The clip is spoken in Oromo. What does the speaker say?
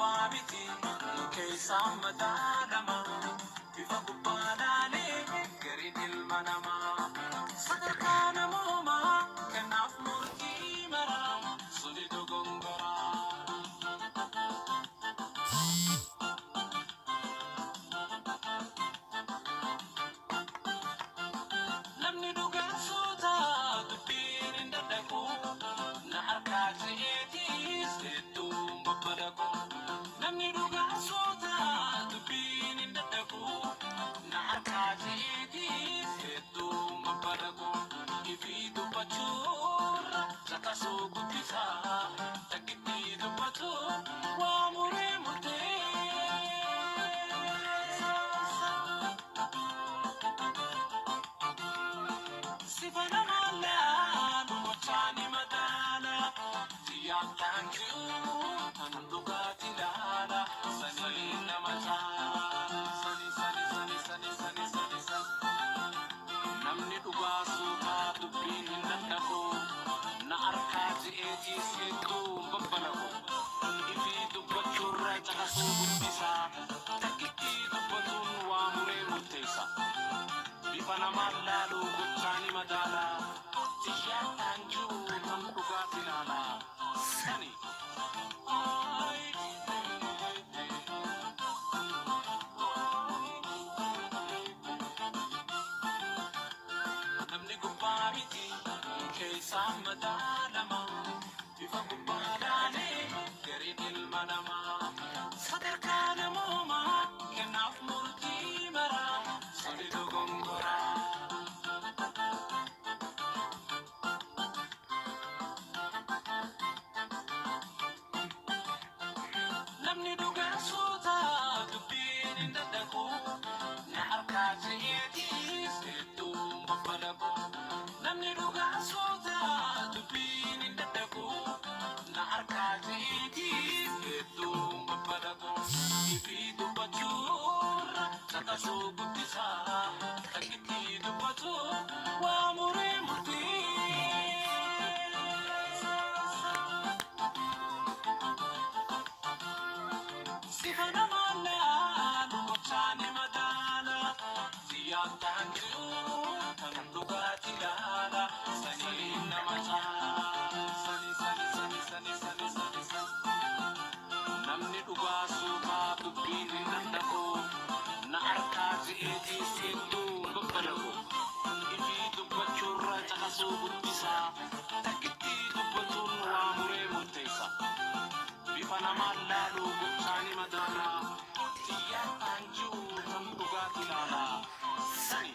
gubbamiti keessa madalama bifa gubbadale gari dilmanama sadarkana moma kanaf murti mara sudi dogongora namni duga suta dubin indadaku na arkati etis etum babadaku namni duga suta dubin indadaku na arkati etis etum babadaku ifidu pachura sakaso kutisa takiti dubatu wa mure mute sifana mala nuchani madala thank you anduga tilala sani namata sani namni duga suta dubin indako na arkati eti setu babbalako ifi dubachurra takasu bisa takiti dubatun wa mure mutesa bifana malalu guchani madala tiyanju anduga tilala sani namni gubbamiti keessa madalama bifa gubbadale gari dilmanama sadarkana moma kanaf murti mara sudi dogongora namni duga suta dubin indadaku na arkati etis etum babadaku namni duga suta dubin indadaku na arkati etis etum babadaku ifi dubachura sakaso kutisa takiti dubatu wa mure murti sifana mala nuchani madala thank you anduga tilala sani namata sani namni duga suta dubin indako na arkati eti setu babbalako ifi dubachurra takasu bisa takiti dubatun wa mure mutesa bifana malalu guchani madala tiya anju anduga tilala sani